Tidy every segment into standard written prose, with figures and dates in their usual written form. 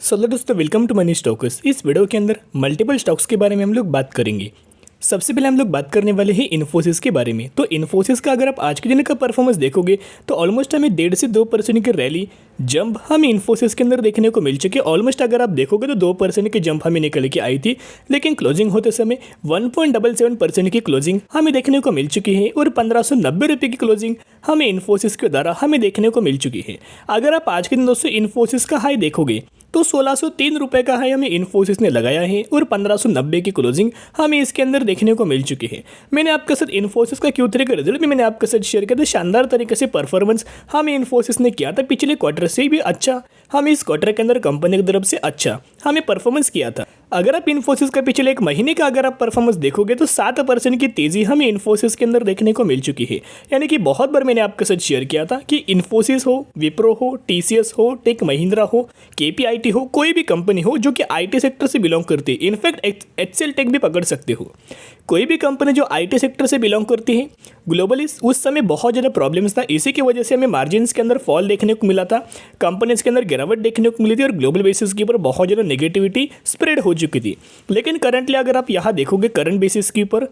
दोस्तों welcome to money stocks. इस video के अंदर मल्टीपल स्टॉक्स के बारे में हम लोग बात करेंगे। सबसे पहले हम लोग बात करने वाले हैं इन्फोसिस के बारे में। तो इन्फोसिस का अगर आप आज के दिन का परफॉर्मेंस देखोगे तो ऑलमोस्ट हमें 1.5 से 2% की रैली जंप हमें इन्फोसिस के अंदर देखने को मिल चुकी है। ऑलमोस्ट अगर आप देखोगे तो 2% की जंप हमें निकल के आई थी, लेकिन क्लोजिंग होते समय 1.77% की क्लोजिंग हमें देखने को मिल चुकी है और 1590 रुपये की क्लोजिंग हमें इन्फोसिस के द्वारा हमें देखने को मिल चुकी है। अगर आप आज के दिन दोस्तों इन्फोसिस का हाई देखोगे तो 1603 रुपये का हाई हमें इन्फोसिस ने लगाया है और 1590 की क्लोजिंग हमें इसके अंदर देखने को मिल चुकी है। मैंने आपके साथ इन्फोसिस का Q3 का रिजल्ट भी मैंने आपके साथ शेयर किया था। शानदार तरीके से परफॉर्मेंस हमें इन्फोसिस ने किया था। पिछले क्वार्टर से भी अच्छा हमें इस क्वार्टर के अंदर कंपनी की तरफ से अच्छा हमें परफॉर्मेंस किया था। अगर आप इन्फोसिस का पिछले एक महीने का अगर आप परफॉर्मेंस देखोगे तो 7% की तेज़ी हमें इन्फोसिस के अंदर देखने को मिल चुकी है। यानी कि बहुत बार मैंने आपके साथ शेयर किया था कि इन्फोसिस हो, विप्रो हो, TCS हो, टेक महिंद्रा हो, KPIT हो, कोई भी कंपनी हो जो कि IT सेक्टर से बिलोंग करती है, इनफैक्ट HCL टेक भी पकड़ सकते हो, कोई भी कंपनी जो IT सेक्टर से बिलोंग करती है ग्लोबली, उस समय बहुत ज़्यादा प्रॉब्लम्स था। इसी की वजह से हमें मार्जिन्स के अंदर फॉल देखने को मिला था, कंपनीज के अंदर गिरावट देखने को मिली थी और ग्लोबल बेसिस के ऊपर बहुत ज़्यादा नेगेटिविटी स्प्रेड हो चुकी थी। लेकिन करंटली अगर आप यहाँ देखोगे करंट बेसिस के ऊपर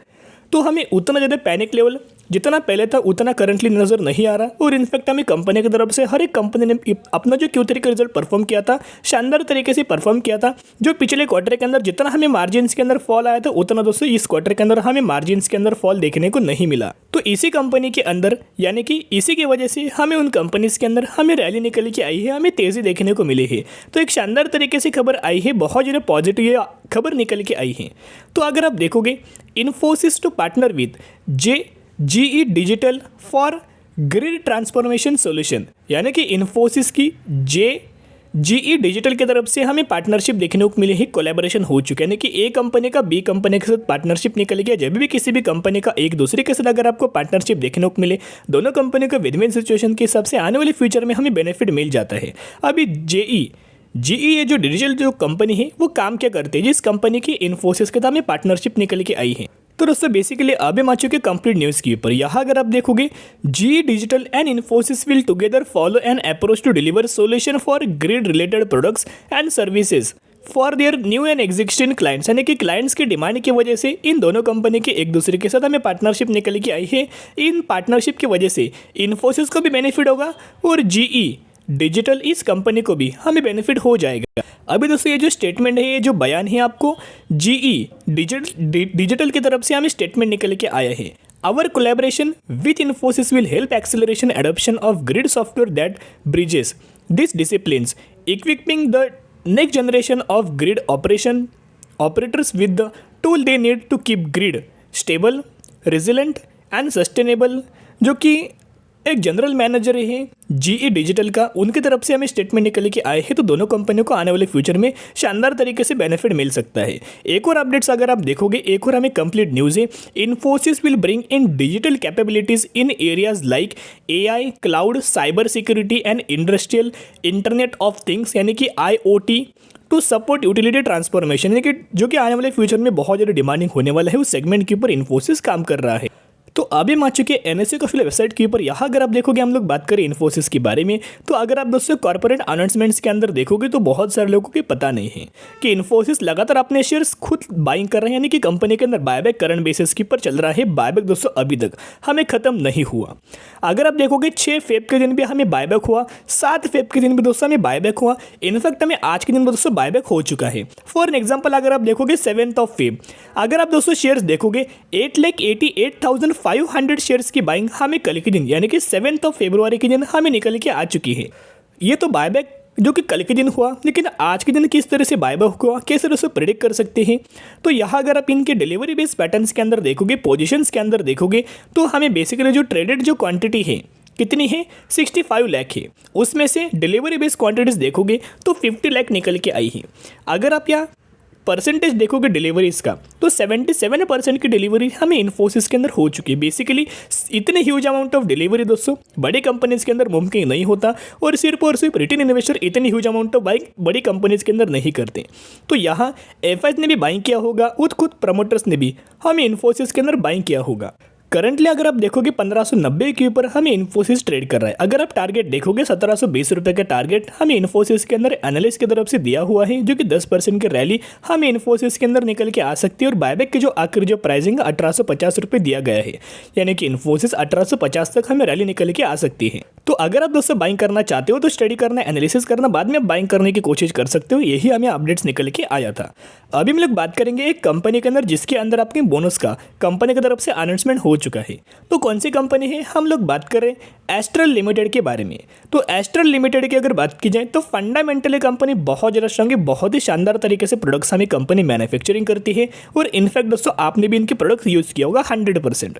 तो हमें उतना ज़्यादा पैनिक लेवल जितना पहले था उतना करंटली नज़र नहीं आ रहा। और इनफैक्ट हमें कंपनी की तरफ से हर एक कंपनी ने अपना जो Q3 का रिजल्ट परफॉर्म किया था शानदार तरीके से परफॉर्म किया था। जो पिछले क्वार्टर के अंदर जितना हमें मार्जिन्स के अंदर फॉल आया था उतना दोस्तों इस क्वार्टर के अंदर हमें मार्जिन्स के अंदर फॉल देखने को नहीं मिला। तो इसी कंपनी के अंदर यानी कि इसी की वजह से हमें उन कंपनीज के अंदर हमें रैली निकल के आई है, हमें तेज़ी देखने को मिली है। तो एक शानदार तरीके से खबर आई है, बहुत ज़्यादा पॉजिटिव खबर निकल के आई है। तो अगर आप देखोगे Infosys to partner with GE digital for grid transformation solution, यानी कि इन्फोसिस की GE डिजिटल की तरफ से हमें पार्टनरशिप देखने को मिली है, कोलैबोरेशन हो चुका है। यानी कि A कंपनी का B कंपनी के साथ पार्टनरशिप निकल गया। जब भी किसी भी कंपनी का एक दूसरे के साथ अगर आपको पार्टनरशिप देखने को मिले, दोनों कंपनी का विन विन सिचुएशन के हिसाब से आने वाले फ्यूचर में हमें बेनिफिट मिल जाता है। अभी GE ये जो डिजिटल जो कंपनी है वो काम क्या करती है, जिस कंपनी की इन्फोसिस के साथ हमें पार्टनरशिप निकल के आई है। तो दोस्तों बेसिकली अभी आ चुके कंप्लीट न्यूज़ के ऊपर। यहाँ अगर आप देखोगे GE digital and Infosys will together follow an approach to deliver solution for grid related products and services for their new and existing clients, यानी कि क्लाइंट्स की डिमांड की वजह से इन दोनों कंपनी के एक दूसरे के साथ हमें पार्टनरशिप निकल के आई है। इन पार्टनरशिप की वजह से इन्फोसिस को भी बेनिफिट होगा और GE डिजिटल इस कंपनी को भी हमें बेनिफिट हो जाएगा। अभी दोस्तों ये जो स्टेटमेंट है, ये जो बयान है, आपको GE डिजिटल की तरफ से हमें स्टेटमेंट निकल के आया है। Our collaboration with Infosys will help acceleration adoption of grid software that bridges these disciplines, equipping the next generation of grid operators with the tool they need to keep grid stable, resilient and sustainable। जो कि एक general manager है GE digital का, उनकी तरफ से हमें statement निकल के आए हैं। तो दोनों कंपनियों को आने वाले फ्यूचर में शानदार तरीके से बेनिफिट मिल सकता है। एक और अपडेट्स अगर आप देखोगे, एक और हमें कंप्लीट न्यूज़ है। Infosys will bring in digital capabilities in areas like AI, cloud, cyber security and industrial internet of things, यानी कि IoT to support utility transformation, यानी कि जो कि आने वाले फ्यूचर में बहुत ज़्यादा डिमांडिंग होने वाला है, उस सेगमेंट के ऊपर इन्फोसिस काम कर रहा है। तो अभी आ चुके NSE का फिल वेबसाइट के ऊपर। यहाँ अगर आप देखोगे हम लोग बात करें इन्फोसिस के बारे में, तो अगर आप दोस्तों कॉर्पोरेट अनाउंसमेंट्स के अंदर देखोगे तो बहुत सारे लोगों को पता नहीं है कि इन्फोसिस लगातार अपने शेयर्स खुद बाइंग कर रहे हैं, यानी कि कंपनी के अंदर बायबैक करंट बेसिस के ऊपर चल रहा है। बायबैक दोस्तों अभी तक हमें खत्म नहीं हुआ। अगर आप देखोगे 6 फेब के दिन भी हमें बायबैक हुआ, 7 फेब के दिन भी दोस्तों हमें बायबैक हुआ, इनफैक्ट हमें आज के दिन में दोस्तों बायबैक हो चुका है। फॉर एग्जाम्पल अगर आप देखोगे 7 फेब, अगर आप दोस्तों शेयर्स देखोगे 8,88,500 शेयर्स की बाइंग हमें कल के दिन यानी कि 7 फरवरी के दिन हमें निकल के आ चुकी है। ये तो बायबैक जो कि कल के दिन हुआ, लेकिन आज के दिन किस तरह से बायबैक हुआ, किस तरह से प्रेडिक्ट कर सकते हैं। तो यहाँ अगर आप इनके डिलीवरी बेस्ड पैटर्न्स के अंदर देखोगे, पोजीशंस के अंदर देखोगे, तो हमें बेसिकली जो ट्रेडेड जो क्वांटिटी है कितनी है, 65 लाख है। उसमें से डिलीवरी बेस्ड क्वांटिटीज देखोगे तो 50 लाख निकल के आई है। अगर आप यहाँ परसेंटेज देखोगे डिलीवरीज का तो 77% की डिलीवरी हमें इन्फोसिस के अंदर हो चुकी है। बेसिकली इतने ह्यूज अमाउंट ऑफ डिलीवरी दोस्तों बड़ी कंपनीज के अंदर मुमकिन नहीं होता, और सिर्फ रिटेल इन्वेस्टर इतनी ह्यूज अमाउंट ऑफ बाइंग बड़ी कंपनीज के अंदर नहीं करते। तो यहाँ FIs ने भी बाइंग किया होगा, खुद प्रमोटर्स ने भी हमें इन्फोसिस के अंदर बाइंग किया होगा। करंटली अगर आप देखोगे 1590 के ऊपर हमें इन्फोसिस ट्रेड कर रहा है। अगर आप टारगेट देखोगे 1720 रुपये का टारगेट हमें इन्फोसिस के अंदर एनालिस्ट की तरफ से दिया हुआ है, जो कि 10% की रैली हमें इन्फोसिस के अंदर निकल के आ सकती है। और बायबैक की जो आखिरी जो प्राइसिंग 1850 रुपये दिया गया है, यानी कि इन्फोसिस 1850 तक हमें रैली निकल के आ सकती है। तो अगर आप दोस्तों बाइंग करना चाहते हो तो स्टडी करना, एनालिसिस करना, बाद में आप बाइंग करने की कोशिश कर सकते हो। यही हमें अपडेट्स निकल के आया था। अभी हम लोग बात करेंगे एक कंपनी के अंदर जिसके अंदर आपके बोनस का कंपनी की तरफ से अनाउंसमेंट हो चुका है। तो कौन सी कंपनी है? हम लोग बात करें एस्ट्रल लिमिटेड के बारे में। तो एस्ट्रल लिमिटेड की अगर बात की जाए तो फंडामेंटली कंपनी बहुत ज़्यादा स्ट्रांग है, बहुत ही शानदार तरीके से प्रोडक्ट्स हमें कंपनी मैन्युफैक्चरिंग करती है। और इनफैक्ट दोस्तों आपने भी इनके प्रोडक्ट्स यूज़ किया होगा 100%।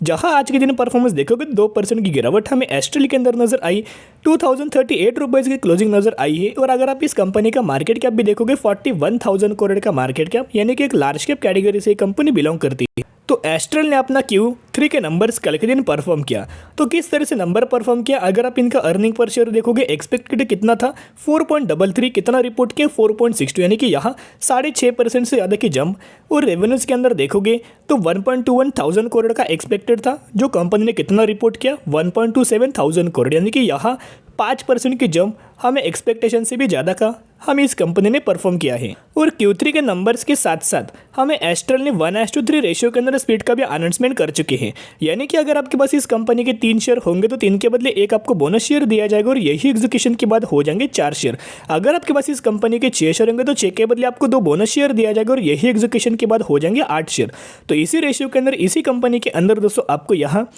जहां आज के दिन परफॉर्मेंस देखोगे 2% की गिरावट हमें एस्ट्रल के अंदर नजर आई, 2038 रुपीज़ की क्लोजिंग नजर आई है। और अगर आप इस कंपनी का मार्केट कैप भी देखोगे 41,000 करोड़ का मार्केट कैप, यानी कि एक लार्ज कैप कैटेगरी से कंपनी बिलोंग करती है। तो एस्ट्रल ने अपना Q3 के नंबर्स कल के दिन परफॉर्म किया। तो किस तरह से नंबर परफॉर्म किया? अगर आप इनका अर्निंग पर शेयर देखोगे एक्सपेक्टेड कितना था 4.33, कितना रिपोर्ट किया 4.62, यानी कि यहाँ 6.5% से ज़्यादा की जंप। और रेवेन्यूज़ के अंदर देखोगे तो 1.21,000 करोड़ का एक्सपेक्टेड था, जो कंपनी ने कितना रिपोर्ट किया 1.27,000 करोड़, यानी कि यहाँ 5% की जंप हमें एक्सपेक्टेशन से भी ज़्यादा का हमें इस कंपनी ने परफॉर्म किया है। और Q3 के नंबर्स के साथ साथ हमें एस्ट्रल ने 1:3 रेशियो के अंदर स्प्लिट का भी अनाउंसमेंट कर चुके हैं, यानी कि अगर आपके पास इस कंपनी के 3 शेयर होंगे तो 3 के बदले 1 आपको बोनस शेयर दिया जाएगा। और यही एग्जीक्यूशन के बाद हो जाएंगे 4 शेयर। अगर आपके पास इस कंपनी के 6 शेयर होंगे तो 6 के बदले आपको 2 बोनस शेयर दिया जाएगा। और यही एग्जीक्यूशन के बाद हो जाएंगे 8 शेयर। तो इसी रेशियो के अंदर, इसी कंपनी के अंदर दोस्तों आपको यहाँ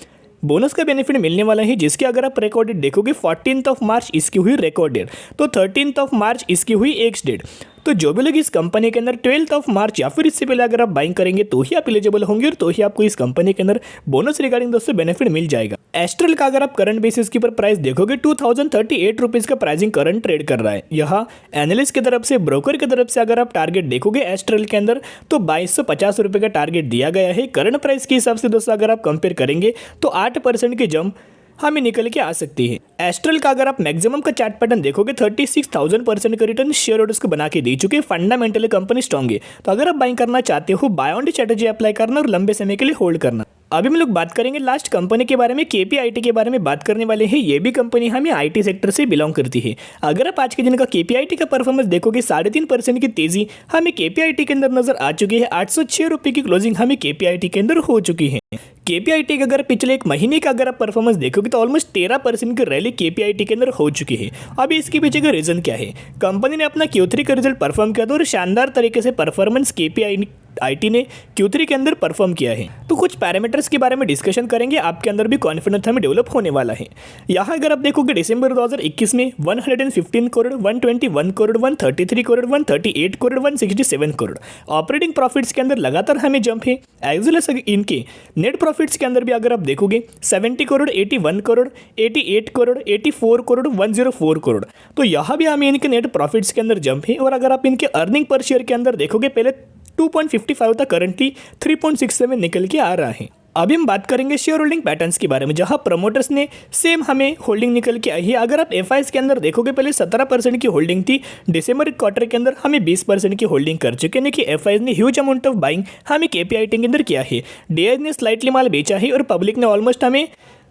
बोनस का बेनिफिट मिलने वाला है, जिसके अगर आप रिकॉर्ड डेट देखोगे 14 मार्च इसकी हुई रिकॉर्ड डेट, तो 13 मार्च इसकी हुई एक्स डेट। तो जो भी लोग इस कंपनी के अंदर 12 मार्च या फिर इससे पहले अगर आप बाइंग करेंगे तो ही आप एलिजिबल होंगे, और तो ही आपको इस कंपनी के अंदर बोनस रिगार्डिंग दोस्तों बेनिफिट मिल जाएगा। एस्ट्रल का अगर आप करंट बेसिस के ऊपर प्राइस देखोगे 2038 रुपीज़ का प्राइसिंग करंट ट्रेड कर रहा है। यहाँ एनालिस्ट की तरफ से, ब्रोकर की तरफ से अगर आप टारगेट देखोगे एस्ट्रल के अंदर तो 2250 रुपये का टारगेट दिया गया है। करंट प्राइस के हिसाब से दोस्तों अगर आप कंपेयर करेंगे तो 8% की जंप हमें निकल के आ सकती है। एस्ट्रल का अगर आप मैक्सिमम का चार्ट पैटर्न देखोगे 36,000% का रिटर्न शेयर होल्डर्स को बना के दे चुके। फंडामेंटली कंपनी स्ट्रांग है। तो अगर आप बाइंग करना चाहते हो, बाय ऑन स्ट्रेटजी अप्लाई करना और लंबे समय के लिए होल्ड करना। अभी हम लोग बात करेंगे लास्ट कंपनी के बारे में, KPIT के बारे में बात करने वाले हैं। ये भी कंपनी हमें IT सेक्टर से बिलोंग करती है। अगर आप आज के दिन का KPIT का परफॉर्मेंस देखोगे 3.5% की तेजी हमें KPIT के अंदर नजर आ चुकी है। 806 रुपये की क्लोजिंग हमें KPIT के अंदर हो चुकी है। KPIT का अगर पिछले एक महीने का अगर आप परफॉर्मेंस देखोगे तो ऑलमोस्ट 13% की रैली KPIT के अंदर हो चुकी है। अभी इसके पीछे का रीजन क्या है? कंपनी ने अपना Q3 का रिजल्ट परफॉर्म किया था और शानदार तरीके से परफॉर्मेंस KPIT ने Q3 के अंदर परफॉर्म किया है। तो कुछ पैरामीटर्स के बारे में डिस्कशन करेंगे, आपके अंदर भी कॉन्फिडेंस हमें डेवलप होने वाला है। यहाँ अगर आप देखोगे दिसंबर 2021 में 115 करोड़, 121 करोड़, 133 करोड़, 138 करोड़, 167 करोड़ ऑपरेटिंग प्रॉफिट्स के अंदर लगातार हमें जंप है। एज वेल एज इनके नेट प्रॉफिट्स के अंदर भी अगर आप देखोगे 70 करोड़, 81 करोड़, 88 करोड़, 84 करोड़, 104 करोड़। तो यहाँ भी हमें इनके नेट प्रॉफिट्स के अंदर जंप है। और अगर आप इनके अर्निंग पर शेयर के अंदर देखोगे पहले 2.55 था, करंटली 3.67 निकल के आ रहा है। अभी हम बात करेंगे शेयर होल्डिंग पैटर्न्स के बारे में, जहां प्रमोटर्स ने सेम हमें होल्डिंग निकल के आई है। अगर आप FIs के अंदर देखोगे पहले 17% की होल्डिंग थी, दिसंबर क्वार्टर के अंदर हमें 20% की होल्डिंग कर चुके हैं कि FIs ने ह्यूज अमाउंट ऑफ बाइंग हमें KPIT के अंदर किया है। DIs ने स्लाइटली माल बेचा है और पब्लिक ने ऑलमोस्ट हमें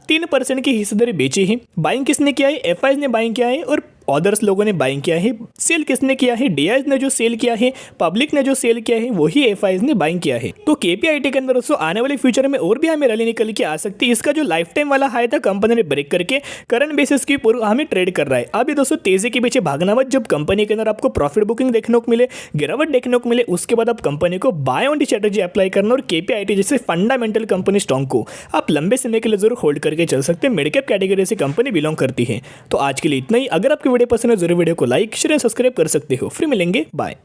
3% की हिस्सेदारी बेची है। बाइंग किसने किया है? FIs ने बाइंग किया है और अदर्स लोगों ने बाइंग किया है। सेल किसने किया है? DIs ने जो सेल किया है, पब्लिक ने जो सेल किया है, वही FIs ने बाइंग किया है। तो KPIT के अंदर दोस्तों आने वाले फ्यूचर में और भी हमें रैली निकल के आ सकती है। इसका जो लाइफ टाइम वाला हाई था कंपनी ने ब्रेक करके करंट बेसिस की पूर्व हमें ट्रेड कर रहा है। अभी दोस्तों तेजी के पीछे भागना मत। जब कंपनी के अंदर आपको प्रॉफिट बुकिंग देखने को मिले, गिरावट देखने को मिले, उसके बाद आप कंपनी को बाय ऑन स्ट्रेटजी अप्लाई करना और KPIT जैसे फंडामेंटल कंपनी स्टॉक को आप लंबे समय के लिए जरूर होल्ड करके चल सकते हैं। मिड कैप कैटेगरी से कंपनी बिलोंग करती है। तो आज के लिए इतना ही। अगर आपकी वीडियो पसंद है जरूर वीडियो को लाइक, शेयर, सब्सक्राइब कर सकते हो। फिर मिलेंगे, बाय।